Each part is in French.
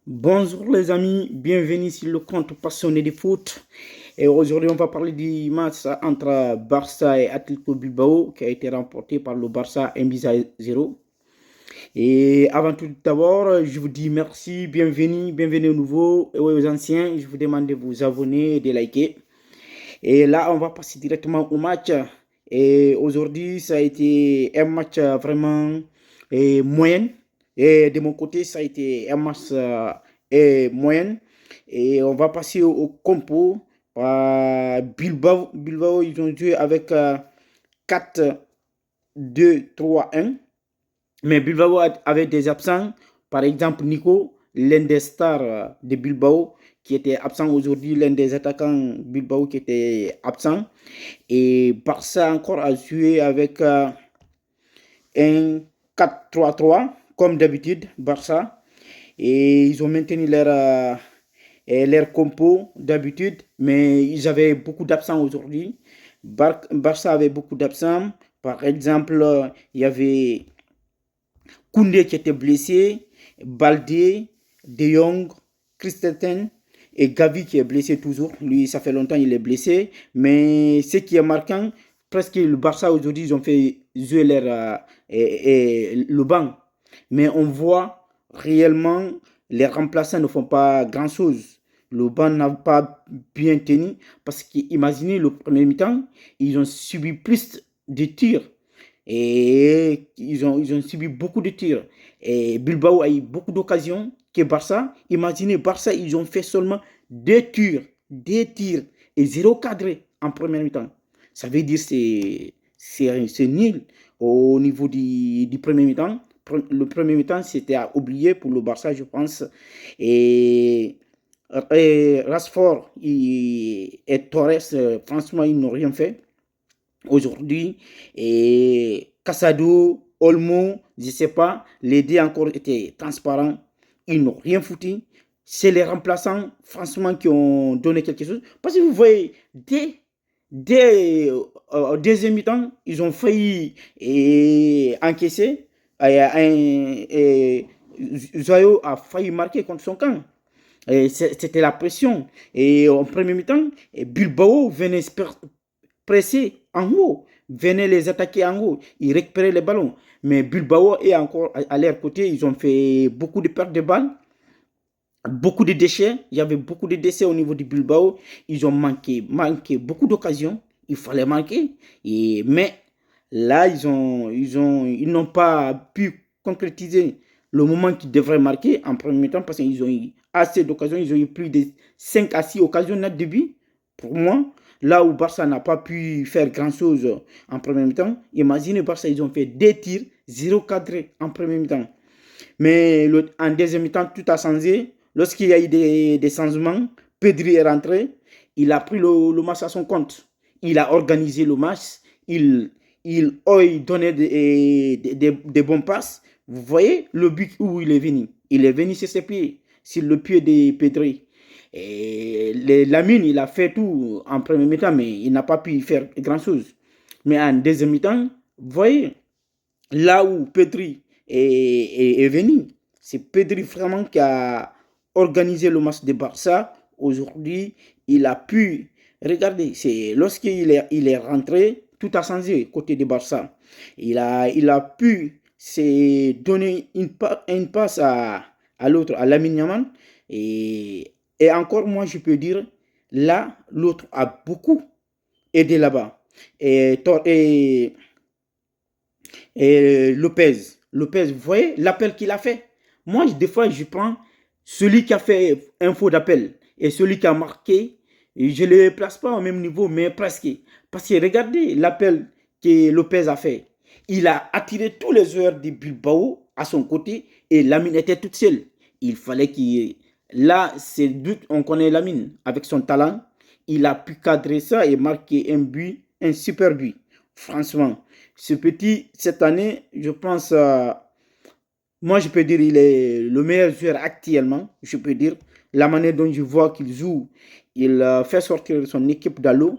Bonjour les amis, bienvenue sur le compte passionné de foot. Et aujourd'hui, on va parler du match entre Barça et Atlético Bilbao qui a été remporté par le Barça 1 but à 0. Et avant tout d'abord, je vous dis merci, bienvenue aux nouveaux et aux anciens. Je vous demande de vous abonner et de liker. Et là, on va passer directement au match. Et aujourd'hui, ça a été un match vraiment moyen. Et de mon côté, ça a été un match moyen. Et on va passer au compo. Bilbao, ils ont joué avec 4-2-3-1. Mais Bilbao avait des absents. Par exemple, Nico, l'un des stars de Bilbao, qui était absent aujourd'hui, l'un des attaquants Bilbao qui était absent. Et Barça encore a joué avec un 4-3-3, comme d'habitude, Barça. Et ils ont maintenu leur compo d'habitude, mais ils avaient beaucoup d'absents aujourd'hui. Barça avait beaucoup d'absents. Par exemple, il y avait Koundé qui était blessé, Baldé, De Jong, Christensen et Gavi qui est blessé toujours. Lui, ça fait longtemps qu'il est blessé. Mais ce qui est marquant, presque le Barça aujourd'hui, ils ont fait jouer le banc. Mais on voit réellement, les remplaçants ne font pas grand-chose. Le banc n'a pas bien tenu parce qu'imaginez le premier mi-temps, ils ont subi plus de tirs et ils ont subi beaucoup de tirs. Et Bilbao a eu beaucoup d'occasions que Barça. Imaginez, Barça, ils ont fait seulement deux tirs et zéro cadré en première mi-temps. Ça veut dire que c'est nul au niveau du premier mi-temps. Le premier mi-temps, c'était à oublier pour le Barça, je pense. Et, et Rashford et Torres, franchement, ils n'ont rien fait aujourd'hui. Et Casado, Olmo, je ne sais pas, les deux encore étaient transparents. Ils n'ont rien foutu. C'est les remplaçants, franchement, qui ont donné quelque chose. Parce que vous voyez, deuxième mi-temps, ils ont failli encaisser. Zoyo a failli marquer contre son camp. C'était la pression. Et en premier mi-temps, Bilbao venait presser en haut, venait les attaquer en haut, ils récupéraient les ballons. Mais Bilbao est encore à leur côté, ils ont fait beaucoup de pertes de balles, beaucoup de déchets. Il y avait beaucoup de déchets au niveau du Bilbao. Ils ont manqué beaucoup d'occasions. Il fallait marquer. Mais là, ils n'ont pas pu concrétiser le moment qu'ils devraient marquer en premier temps parce qu'ils ont eu assez d'occasions. Ils ont eu plus de 5 à 6 occasions net de but. Pour moi, là où Barça n'a pas pu faire grand-chose en premier temps, imaginez Barça, ils ont fait 2 tirs, 0 cadré en premier temps. Mais en deuxième temps, tout a changé. Lorsqu'il y a eu des changements, Pedri est rentré. Il a pris le match à son compte. Il a organisé le match. Il donnait des bons passes. Vous voyez le but où il est venu. Il est venu sur ses pieds, sur le pied de Pedri. Et Lamine, il a fait tout en premier mi-temps, mais il n'a pas pu faire grand-chose. Mais en deuxième mi-temps, vous voyez, là où Pedri est venu, c'est Pedri vraiment qui a organisé le match de Barça. Aujourd'hui, il a pu, regardez, c'est il est rentré, tout a changé côté de Barça. Il a pu se donner une passe à l'autre, à Lamine Yamal. Et encore, moi, je peux dire, là, l'autre a beaucoup aidé là-bas. Et Lopez, vous voyez l'appel qu'il a fait. Moi, des fois, je prends celui qui a fait un faux d'appel et celui qui a marqué. Je ne les place pas au même niveau, mais presque. Parce que regardez l'appel que Lopez a fait. Il a attiré tous les joueurs de Bilbao à son côté et Lamine était toute seule. Il fallait qu'il... Là, c'est doute, on connaît Lamine avec son talent. Il a pu cadrer ça et marquer un but, un super but. Franchement, ce petit, cette année, je pense, moi je peux dire il est le meilleur joueur actuellement. Je peux dire la manière dont je vois qu'il joue, il fait sortir son équipe d'allô.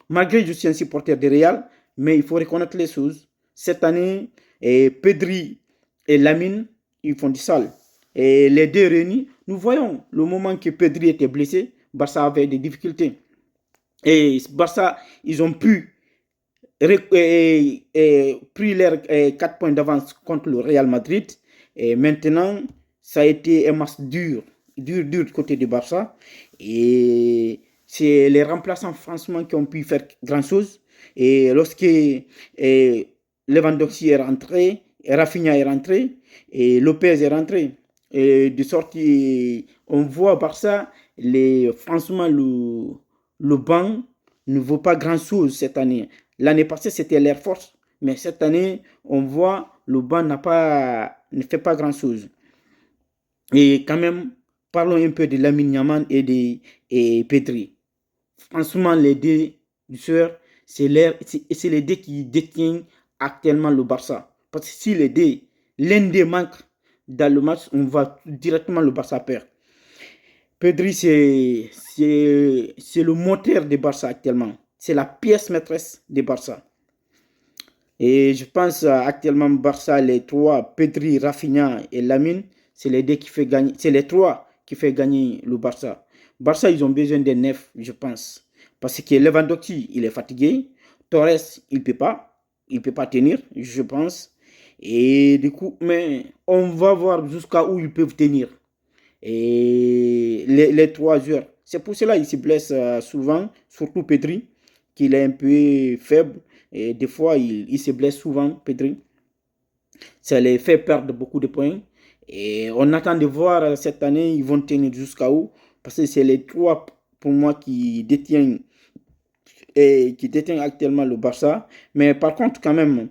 Malgré que je suis un supporter de Real, mais il faut reconnaître les choses. Cette année, Pedri et Lamine, ils font du sale. Et les deux réunis, nous voyons le moment que Pedri était blessé, Barça avait des difficultés. Et Barça, ils ont pu pris leurs 4 points d'avance contre le Real Madrid. Et maintenant, ça a été un match dur, dur du côté du Barça. Et c'est les remplaçants, franchement, qui ont pu faire grand-chose. Et lorsque Lewandowski est rentré, Rafinha est rentré, et Lopez est rentré. Et de sorte qu'on voit Barça, franchement, le banc ne vaut pas grand-chose cette année. L'année passée, c'était l'Air Force. Mais cette année, on voit le banc ne fait pas grand-chose. Et quand même, parlons un peu de Lamine Yamal et Pedri. Franchement, les deux joueurs, c'est les deux qui détiennent actuellement le Barça. Parce que si l'un des manque dans le match, on va directement le Barça perdre. Pedri, c'est le moteur des Barça actuellement. C'est la pièce maîtresse des Barça. Et je pense actuellement Barça, les trois, Pedri, Rafinha et Lamine, c'est les deux qui fait gagner, c'est les trois qui fait gagner le Barça. Barça, ils ont besoin des neufs, je pense. Parce que Lewandowski, il est fatigué. Torres, il peut pas tenir, je pense. Et du coup, mais on va voir jusqu'à où ils peuvent tenir. Et les trois joueurs. C'est pour cela qu'ils se blessent souvent, surtout Pedri, qu'il est un peu faible. Et des fois, il se blesse souvent, Pedri. Ça les fait perdre beaucoup de points. Et on attend de voir cette année, ils vont tenir jusqu'à où. Parce que c'est les trois, pour moi, qui détiennent actuellement le Barça. Mais par contre, quand même,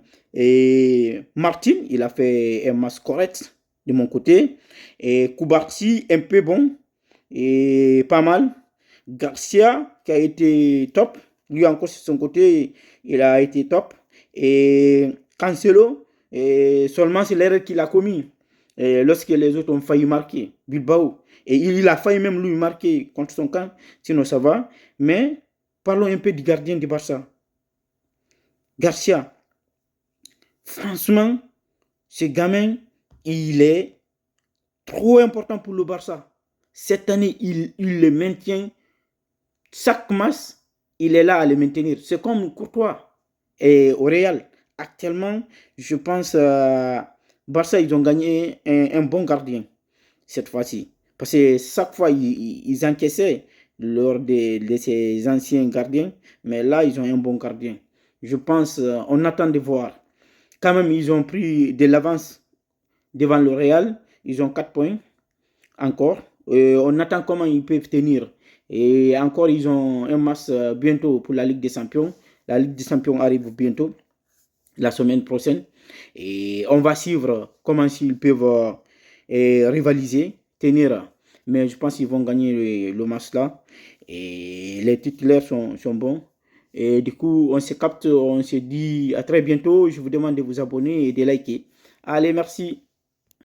Martin, il a fait un match correct de mon côté. Et Koubarsi, un peu bon et pas mal. Garcia, qui a été top. Lui encore, sur son côté, il a été top. Et Cancelo, seulement c'est l'erreur qu'il a commis. Et lorsque les autres ont failli marquer, Bilbao. Et il a failli même lui marquer contre son camp, sinon ça va. Mais parlons un peu du gardien du Barça. Garcia, franchement, ce gamin, il est trop important pour le Barça. Cette année, il le maintient. Chaque match, il est là à le maintenir. C'est comme Courtois et au Real. Actuellement, je pense Barça, ils ont gagné un bon gardien cette fois-ci. Parce que chaque fois, ils encaissaient lors de ces anciens gardiens. Mais là, ils ont un bon gardien. Je pense, on attend de voir. Quand même, ils ont pris de l'avance devant le Real. Ils ont 4 points encore. On attend comment ils peuvent tenir. Et encore, ils ont un match bientôt pour la Ligue des Champions. La Ligue des Champions arrive bientôt, la semaine prochaine. Et on va suivre comment ils peuvent rivaliser, tenir. Mais je pense qu'ils vont gagner le match là. Et les titulaires sont bons. Et du coup, on se capte, on se dit à très bientôt. Je vous demande de vous abonner et de liker. Allez, merci.